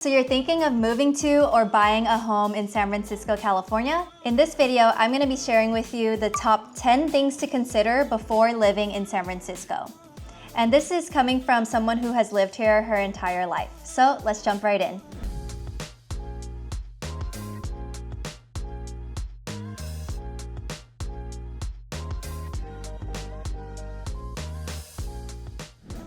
So you're thinking of moving to or buying a home in San Francisco, California? In this video, I'm going to be sharing with you the top 10 things to consider before living in San Francisco. And this is coming from someone who has lived here her entire life. So let's jump right in.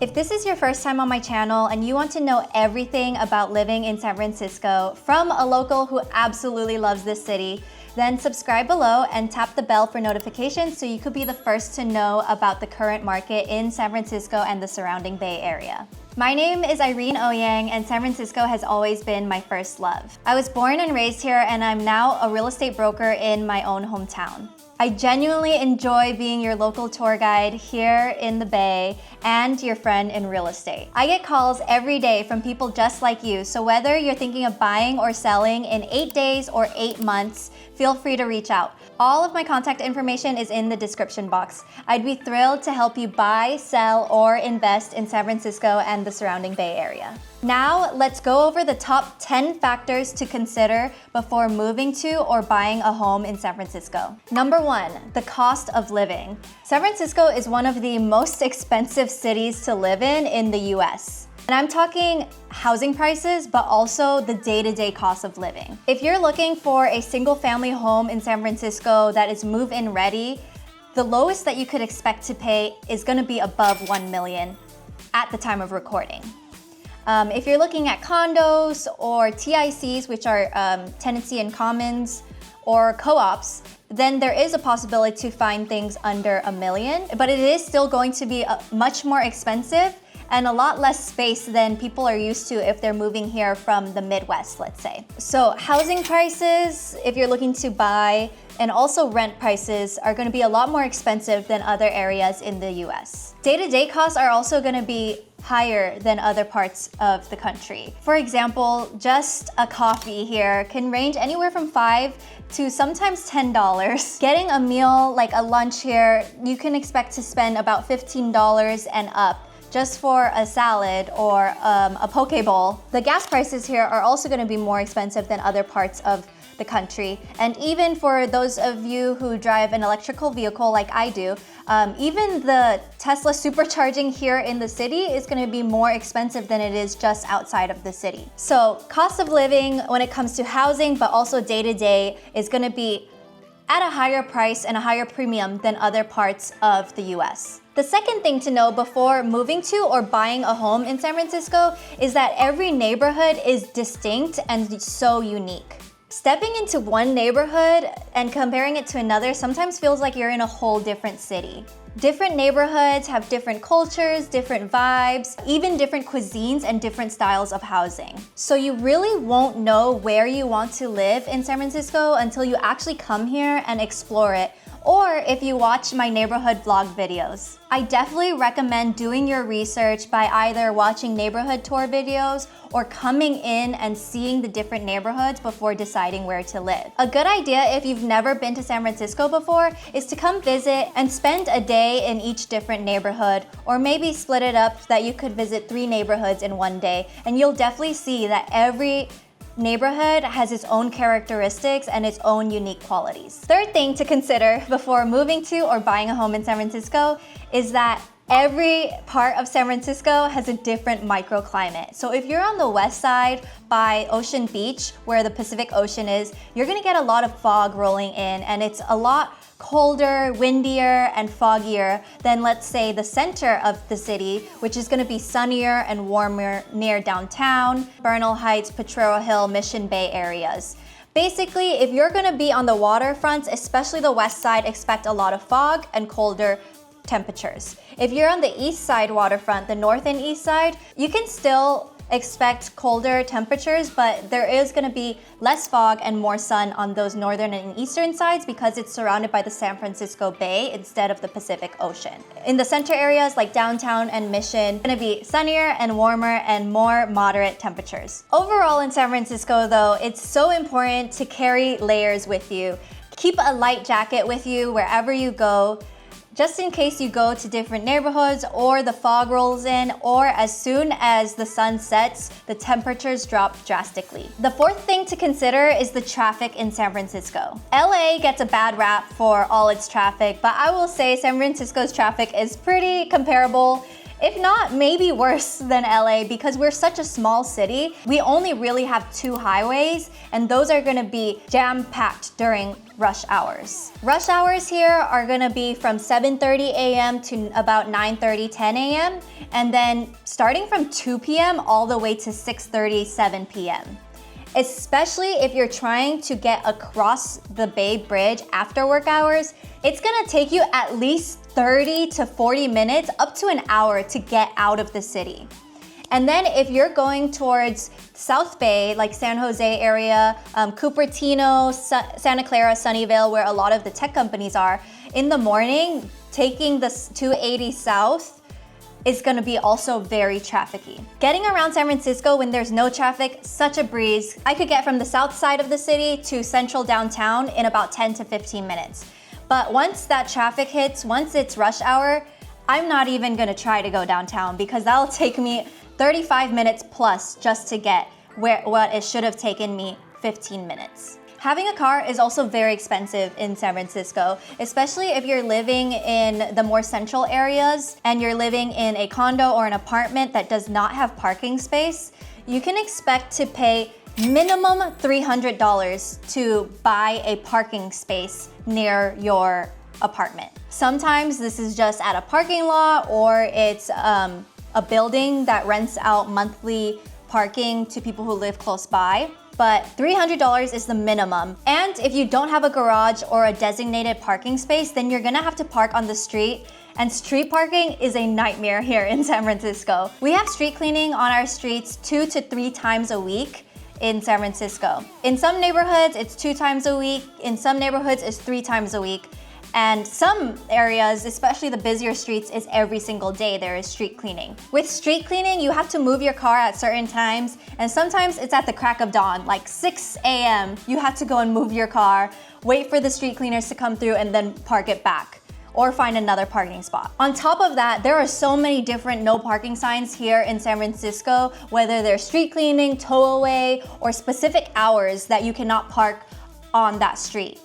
If this is your first time on my channel and you want to know everything about living in San Francisco from a local who absolutely loves this city, then subscribe below and tap the bell for notifications so you could be the first to know about the current market in San Francisco and the surrounding Bay Area. My name is Irene Oyang and San Francisco has always been my first love. I was born and raised here and I'm now a real estate broker in my own hometown. I genuinely enjoy being your local tour guide here in the Bay and your friend in real estate. I get calls every day from people just like you, so whether you're thinking of buying or selling in 8 days or 8 months, feel free to reach out. All of my contact information is in the description box. I'd be thrilled to help you buy, sell, or invest in San Francisco and the surrounding Bay Area. Now, let's go over the top 10 factors to consider before moving to or buying a home in San Francisco. Number 1, the cost of living. San Francisco is one of the most expensive cities to live in the US. And I'm talking housing prices, but also the day-to-day cost of living. If you're looking for a single-family home in San Francisco that is move-in ready, the lowest that you could expect to pay is gonna be above $1 million at the time of recording. If you're looking at condos or TICs, which are tenancy in commons, or co-ops, then there is a possibility to find things under $1 million, but it is still going to be much more expensive and a lot less space than people are used to if they're moving here from the Midwest, let's say. So housing prices, if you're looking to buy, and also rent prices are going to be a lot more expensive than other areas in the US. Day-to-day costs are also going to be higher than other parts of the country. For example, just a coffee here can range anywhere from $5 to sometimes $10. Getting a meal like a lunch here, you can expect to spend about $15 and up just for a salad or a poke bowl. The gas prices here are also going to be more expensive than other parts of the country. And even for those of you who drive an electrical vehicle like I do, even the Tesla supercharging here in the city is going to be more expensive than it is just outside of the city. So cost of living when it comes to housing, but also day-to-day is going to be at a higher price and a higher premium than other parts of the US. The second thing to know before moving to or buying a home in San Francisco is that every neighborhood is distinct and so unique. Stepping into one neighborhood and comparing it to another sometimes feels like you're in a whole different city. Different neighborhoods have different cultures, different vibes, even different cuisines and different styles of housing. So you really won't know where you want to live in San Francisco until you actually come here and explore it, or if you watch my neighborhood vlog videos. I definitely recommend doing your research by either watching neighborhood tour videos or coming in and seeing the different neighborhoods before deciding where to live. A good idea if you've never been to San Francisco before is to come visit and spend a day in each different neighborhood, or maybe split it up so that you could visit 3 neighborhoods in one day, and you'll definitely see that every neighborhood has its own characteristics and its own unique qualities. Third thing to consider before moving to or buying a home in San Francisco is that every part of San Francisco has a different microclimate. So if you're on the west side by Ocean Beach, where the Pacific Ocean is, you're gonna get a lot of fog rolling in, and it's a lot colder, windier, and foggier than, let's say, the center of the city, which is gonna be sunnier and warmer near downtown, Bernal Heights, Potrero Hill, Mission Bay areas. Basically, if you're gonna be on the waterfronts, especially the west side, expect a lot of fog and colder temperatures. If you're on the east side waterfront, the north and east side, you can still expect colder temperatures, but there is going to be less fog and more sun on those northern and eastern sides because it's surrounded by the San Francisco Bay instead of the Pacific Ocean. In the center areas like downtown and Mission, it's going to be sunnier and warmer and more moderate temperatures. Overall in San Francisco though, it's so important to carry layers with you. Keep a light jacket with you wherever you go. just in case you go to different neighborhoods or the fog rolls in, or as soon as the sun sets, the temperatures drop drastically. The fourth thing to consider is the traffic in San Francisco. LA gets a bad rap for all its traffic, but I will say San Francisco's traffic is pretty comparable, if not maybe worse than LA, because we're such a small city. We only really have 2 highways, and those are gonna be jam-packed during rush hours. Rush hours here are gonna be from 7:30 a.m. to about 9:30, 10 a.m. and then starting from 2 p.m. all the way to 6:30, 7 p.m. Especially if you're trying to get across the Bay Bridge after work hours, it's gonna take you at least 30 to 40 minutes, up to an hour to get out of the city. And then if you're going towards South Bay, like San Jose area, Cupertino, Santa Clara, Sunnyvale, where a lot of the tech companies are, in the morning, taking the 280 south is gonna be also very trafficy. Getting around San Francisco when there's no traffic, such a breeze. I could get from the south side of the city to central downtown in about 10 to 15 minutes. But once that traffic hits, once it's rush hour, I'm not even gonna try to go downtown because that'll take me 35 minutes plus just to get what it should have taken me 15 minutes. Having a car is also very expensive in San Francisco, especially if you're living in the more central areas and you're living in a condo or an apartment that does not have parking space. You can expect to pay minimum $300 to buy a parking space near your apartment. Sometimes this is just at a parking lot, or it's a building that rents out monthly parking to people who live close by. But $300 is the minimum. And if you don't have a garage or a designated parking space, then you're gonna have to park on the street. And street parking is a nightmare here in San Francisco. We have street cleaning on our streets 2 to 3 times a week in San Francisco. In some neighborhoods, it's 2 times a week. In some neighborhoods, it's 3 times a week. And some areas, especially the busier streets, is every single day there is street cleaning. With street cleaning, you have to move your car at certain times, and sometimes it's at the crack of dawn, like 6 a.m. You have to go and move your car, wait for the street cleaners to come through, and then park it back, or find another parking spot. On top of that, there are so many different no parking signs here in San Francisco, whether they're street cleaning, tow away, or specific hours that you cannot park on that street.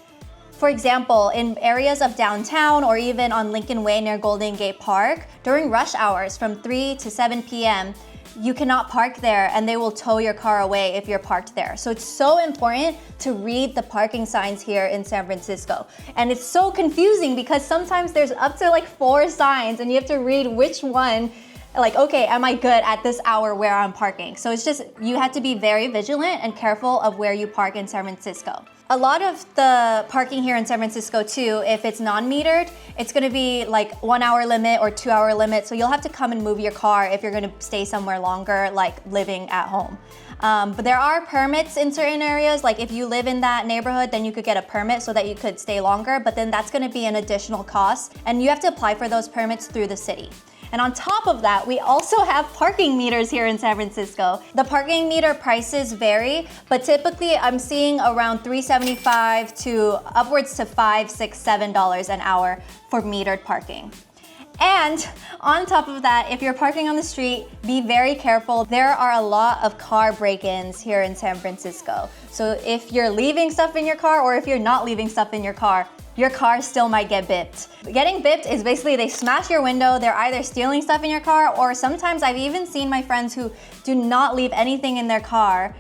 For example, in areas of downtown or even on Lincoln Way near Golden Gate Park, during rush hours from 3 to 7 p.m., you cannot park there and they will tow your car away if you're parked there. So it's so important to read the parking signs here in San Francisco. And it's so confusing because sometimes there's up to like 4 signs and you have to read which one, like, okay, am I good at this hour where I'm parking? So it's just, you have to be very vigilant and careful of where you park in San Francisco. A lot of the parking here in San Francisco too, if it's non-metered, it's gonna be like 1 hour limit or 2 hour limit. So you'll have to come and move your car if you're gonna stay somewhere longer, like living at home. But there are permits in certain areas. Like if you live in that neighborhood, then you could get a permit so that you could stay longer, but then that's gonna be an additional cost. And you have to apply for those permits through the city. And on top of that, we also have parking meters here in San Francisco. The parking meter prices vary, but typically I'm seeing around $3.75 to upwards to $5, $6, $7 an hour for metered parking. And on top of that, if you're parking on the street, be very careful. There are a lot of car break-ins here in San Francisco. So if you're leaving stuff in your car or if you're not leaving stuff in your car still might get bipped. Getting bipped is basically they smash your window, they're either stealing stuff in your car, or sometimes I've even seen my friends who do not leave anything in their car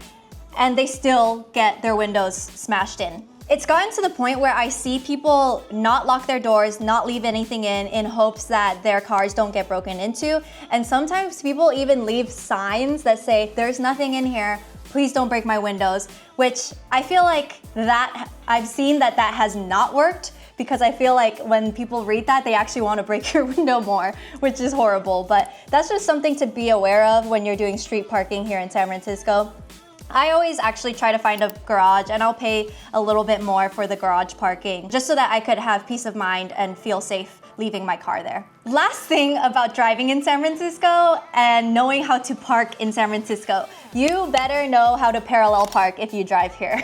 and they still get their windows smashed in. It's gotten to the point where I see people not lock their doors, not leave anything in hopes that their cars don't get broken into. And sometimes people even leave signs that say, "There's nothing in here, please don't break my windows," which I feel like that I've seen that has not worked, because I feel like when people read that, they actually want to break your window more, which is horrible. But that's just something to be aware of when you're doing street parking here in San Francisco. I always actually try to find a garage, and I'll pay a little bit more for the garage parking just so that I could have peace of mind and feel safe leaving my car there. Last thing about driving in San Francisco and knowing how to park in San Francisco. You better know how to parallel park if you drive here.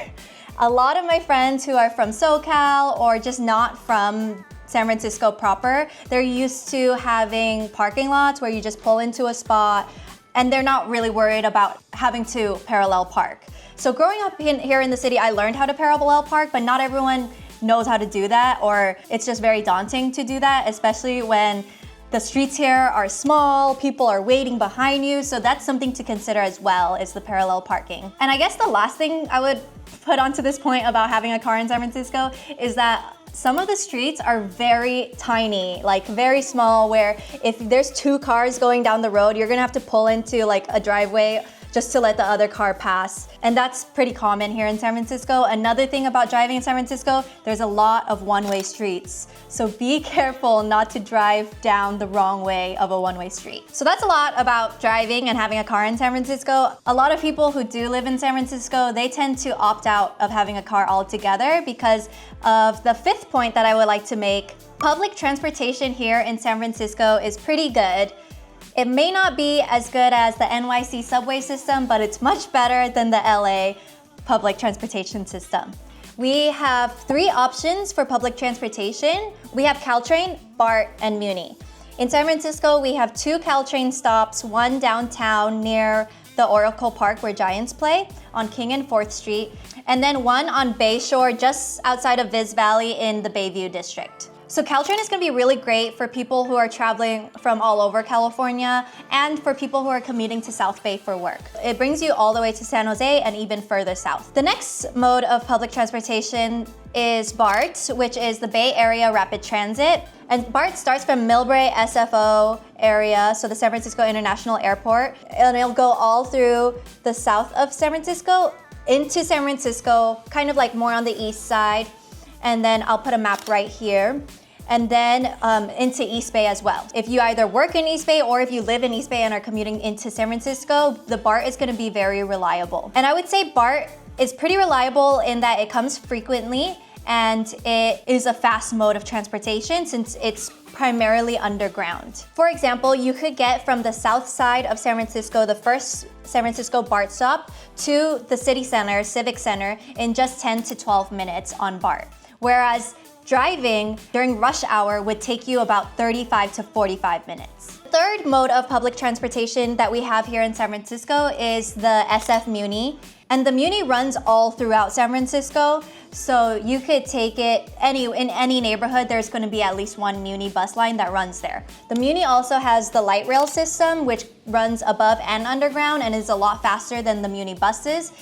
A lot of my friends who are from SoCal or just not from San Francisco proper, they're used to having parking lots where you just pull into a spot, and they're not really worried about having to parallel park. So growing up here in the city, I learned how to parallel park, but not everyone knows how to do that, or it's just very daunting to do that, especially when the streets here are small, people are waiting behind you. So that's something to consider as well, is the parallel parking. And I guess the last thing I would put onto this point about having a car in San Francisco is that some of the streets are very tiny, like very small, where if there's 2 cars going down the road, you're gonna have to pull into like a driveway just to let the other car pass. And that's pretty common here in San Francisco. Another thing about driving in San Francisco, there's a lot of one-way streets. So be careful not to drive down the wrong way of a one-way street. So that's a lot about driving and having a car in San Francisco. A lot of people who do live in San Francisco, they tend to opt out of having a car altogether because of the 5th point that I would like to make. Public transportation here in San Francisco is pretty good. It may not be as good as the NYC subway system, but it's much better than the LA public transportation system. We have 3 options for public transportation. We have Caltrain, BART, and Muni. In San Francisco, we have 2 Caltrain stops, one downtown near the Oracle Park where Giants play on King and 4th Street, and then one on Bayshore just outside of Viz Valley in the Bayview district. So Caltrain is going to be really great for people who are traveling from all over California and for people who are commuting to South Bay for work. It brings you all the way to San Jose and even further south. The next mode of public transportation is BART, which is the Bay Area Rapid Transit. And BART starts from Millbrae SFO area, so the San Francisco International Airport, and it'll go all through the south of San Francisco into San Francisco, kind of like more on the east side. And then I'll put a map right here. And then into East Bay as well. If you either work in East Bay or if you live in East Bay and are commuting into San Francisco, the BART is gonna be very reliable. And I would say BART is pretty reliable in that it comes frequently and it is a fast mode of transportation since it's primarily underground. For example, you could get from the south side of San Francisco, the first San Francisco BART stop, to the city center, Civic Center, in just 10 to 12 minutes on BART. Whereas driving during rush hour would take you about 35 to 45 minutes. The third mode of public transportation that we have here in San Francisco is the SF Muni. And the Muni runs all throughout San Francisco. So you could take it in any neighborhood, there's going to be at least one Muni bus line that runs there. The Muni also has the light rail system, which runs above and underground and is a lot faster than the Muni buses.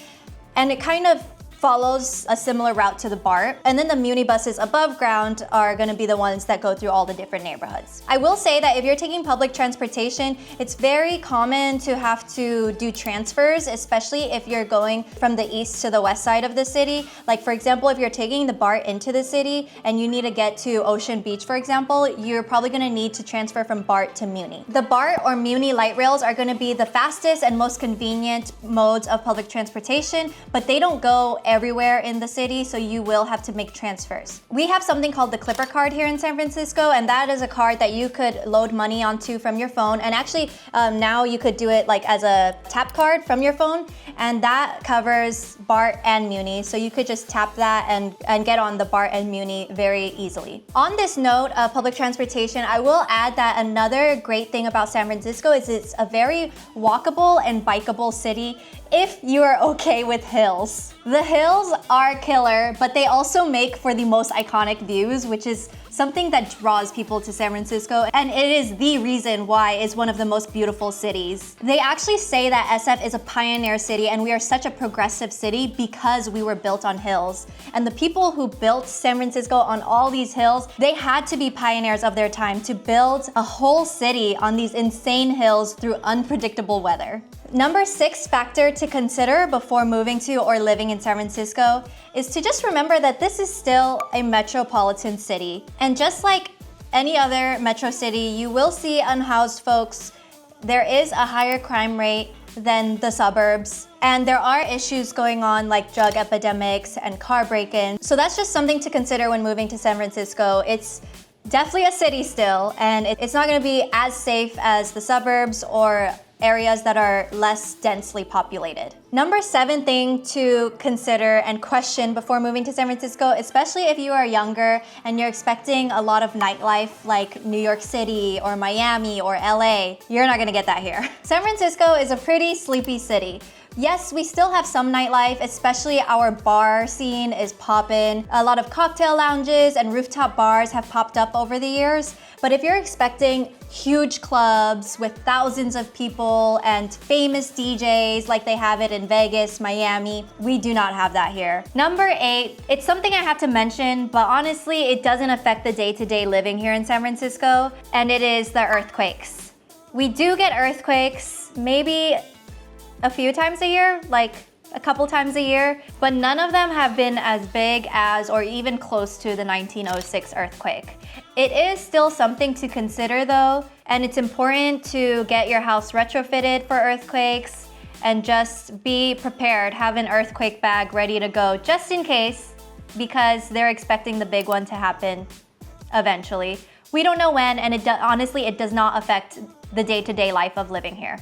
And it kind of follows a similar route to the BART. And then the Muni buses above ground are gonna be the ones that go through all the different neighborhoods. I will say that if you're taking public transportation, it's very common to have to do transfers, especially if you're going from the east to the west side of the city. Like for example, if you're taking the BART into the city and you need to get to Ocean Beach, for example, you're probably gonna need to transfer from BART to Muni. The BART or Muni light rails are gonna be the fastest and most convenient modes of public transportation, but they don't go everywhere in the city, so you will have to make transfers. We have something called the Clipper card here in San Francisco, and that is a card that you could load money onto from your phone. And actually, now you could do it like as a tap card from your phone, and that covers BART and Muni. So you could just tap that and get on the BART and Muni very easily. On this note of public transportation, I will add that another great thing about San Francisco is it's a very walkable and bikeable city if you are okay with hills. The hills are killer, but they also make for the most iconic views, which is something that draws people to San Francisco, and it is the reason why it's one of the most beautiful cities. They actually say that SF is a pioneer city and we are such a progressive city because we were built on hills. And the people who built San Francisco on all these hills, they had to be pioneers of their time to build a whole city on these insane hills through unpredictable weather. Number 6 factor to consider before moving to or living in San Francisco is to just remember that this is still a metropolitan city. And just like any other metro city, you will see unhoused folks. There is a higher crime rate than the suburbs. And there are issues going on like drug epidemics and car break-ins. So that's just something to consider when moving to San Francisco. It's definitely a city still, and it's not gonna be as safe as the suburbs or areas that are less densely populated. Number 7 thing to consider and question before moving to San Francisco, especially if you are younger and you're expecting a lot of nightlife like New York City or Miami or LA, you're not gonna get that here. San Francisco is a pretty sleepy city. Yes, we still have some nightlife, especially our bar scene is poppin'. A lot of cocktail lounges and rooftop bars have popped up over the years. But if you're expecting huge clubs with thousands of people and famous DJs like they have it in Vegas, Miami, we do not have that here. Number 8, it's something I have to mention, but honestly, it doesn't affect the day-to-day living here in San Francisco, and it is the earthquakes. We do get earthquakes, maybe a few times a year, like a couple times a year, but none of them have been as big as or even close to the 1906 earthquake. It is still something to consider though, and it's important to get your house retrofitted for earthquakes and just be prepared, have an earthquake bag ready to go just in case, because they're expecting the big one to happen eventually. We don't know when, and honestly, it does not affect the day-to-day life of living here.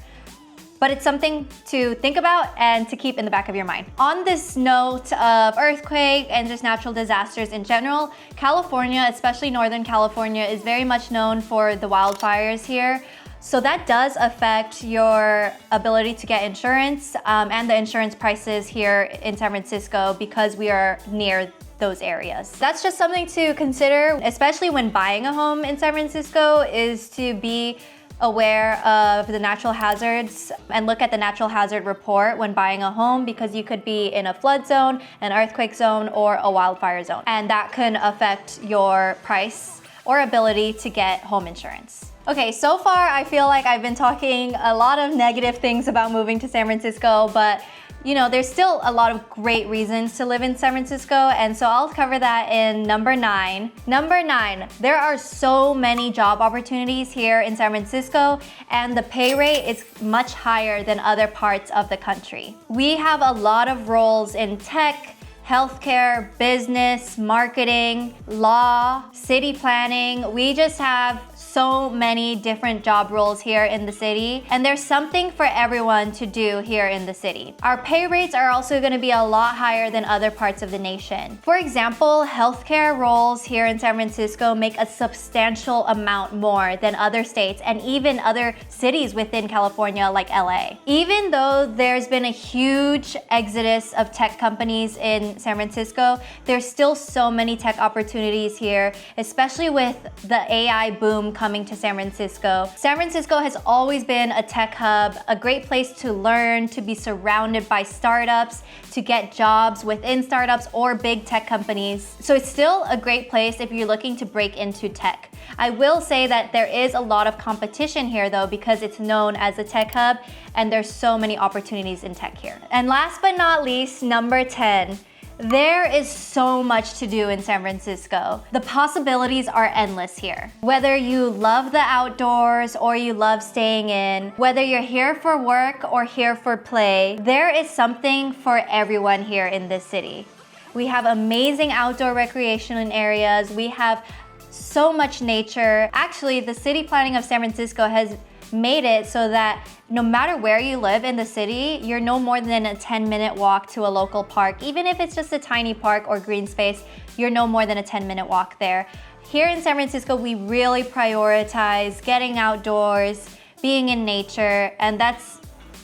But it's something to think about and to keep in the back of your mind. On this note of earthquake and just natural disasters in general, California, especially Northern California, is very much known for the wildfires here. So that does affect your ability to get insurance and the insurance prices here in San Francisco because we are near those areas. That's just something to consider, especially when buying a home in San Francisco, is to be aware of the natural hazards and look at the natural hazard report when buying a home, because you could be in a flood zone, an earthquake zone, or a wildfire zone. And that can affect your price or ability to get home insurance. Okay, so far I feel like I've been talking a lot of negative things about moving to San Francisco, but you know, there's still a lot of great reasons to live in San Francisco, and so I'll cover that in number 9. Number 9, there are so many job opportunities here in San Francisco, and the pay rate is much higher than other parts of the country. We have a lot of roles in tech, healthcare, business, marketing, law, city planning. We just have so many different job roles here in the city, and there's something for everyone to do here in the city. Our pay rates are also going to be a lot higher than other parts of the nation. For example, healthcare roles here in San Francisco make a substantial amount more than other states and even other cities within California like LA. Even though there's been a huge exodus of tech companies in San Francisco, there's still so many tech opportunities here, especially with the AI boom coming to San Francisco. San Francisco has always been a tech hub, a great place to learn, to be surrounded by startups, to get jobs within startups or big tech companies. So it's still a great place if you're looking to break into tech. I will say that there is a lot of competition here though, because it's known as a tech hub and there's so many opportunities in tech here. And last but not least, number 10. There is so much to do in San Francisco. The possibilities are endless here. Whether you love the outdoors or you love staying in, whether you're here for work or here for play, there is something for everyone here in this city. We have amazing outdoor recreation areas. We have so much nature. Actually, the city planning of San Francisco has made it so that no matter where you live in the city, you're no more than a 10-minute walk to a local park. Even if it's just a tiny park or green space, you're no more than a 10-minute walk there. Here in San Francisco, we really prioritize getting outdoors, being in nature, and that's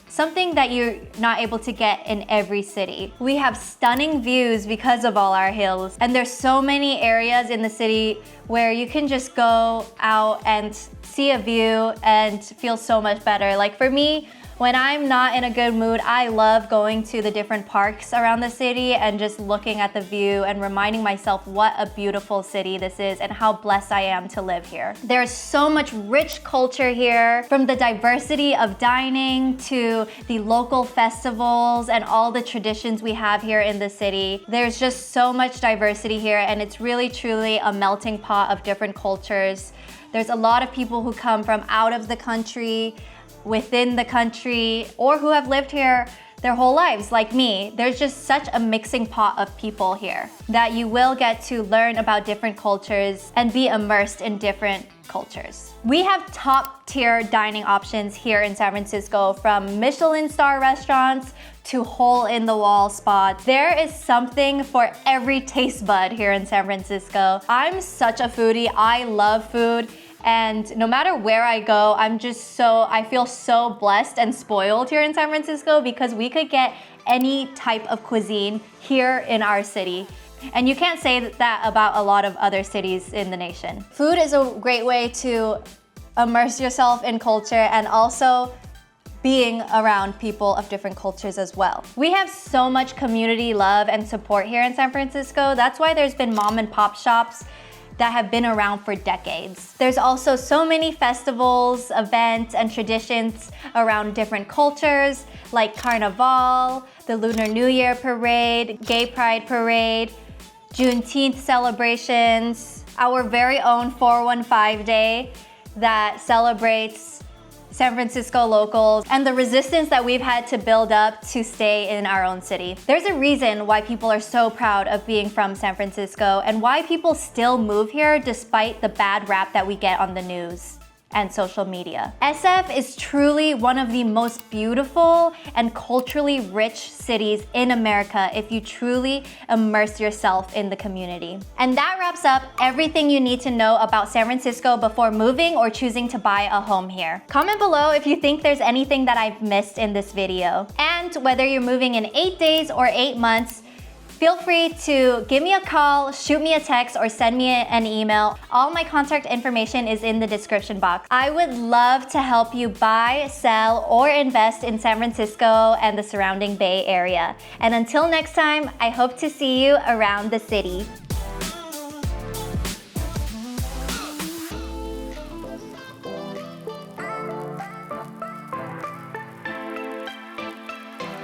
something that you're not able to get in every city. We have stunning views because of all our hills, and there's so many areas in the city where you can just go out and see a view and feel so much better. Like for me, when I'm not in a good mood, I love going to the different parks around the city and just looking at the view and reminding myself what a beautiful city this is and how blessed I am to live here. There's so much rich culture here, from the diversity of dining to the local festivals and all the traditions we have here in the city. There's just so much diversity here, and it's really truly a melting pot of different cultures. There's a lot of people who come from out of the country, within the country, or who have lived here their whole lives, like me. There's just such a mixing pot of people here that you will get to learn about different cultures and be immersed in different cultures. We have top tier dining options here in San Francisco, from Michelin star restaurants to hole-in-the-wall spots. There is something for every taste bud here in San Francisco. I'm such a foodie. I love food. And no matter where I go, I feel so blessed and spoiled here in San Francisco because we could get any type of cuisine here in our city. And you can't say that about a lot of other cities in the nation. Food is a great way to immerse yourself in culture and also being around people of different cultures as well. We have so much community love and support here in San Francisco. That's why there's been mom and pop shops that have been around for decades. There's also so many festivals, events, and traditions around different cultures, like Carnival, the Lunar New Year Parade, Gay Pride Parade, Juneteenth celebrations, our very own 415 Day that celebrates San Francisco locals, and the resistance that we've had to build up to stay in our own city. There's a reason why people are so proud of being from San Francisco and why people still move here despite the bad rap that we get on the news and social media. SF is truly one of the most beautiful and culturally rich cities in America if you truly immerse yourself in the community. And that wraps up everything you need to know about San Francisco before moving or choosing to buy a home here. Comment below if you think there's anything that I've missed in this video. And whether you're moving in 8 days or 8 months, feel free to give me a call, shoot me a text, or send me an email. All my contact information is in the description box. I would love to help you buy, sell, or invest in San Francisco and the surrounding Bay Area. And until next time, I hope to see you around the city.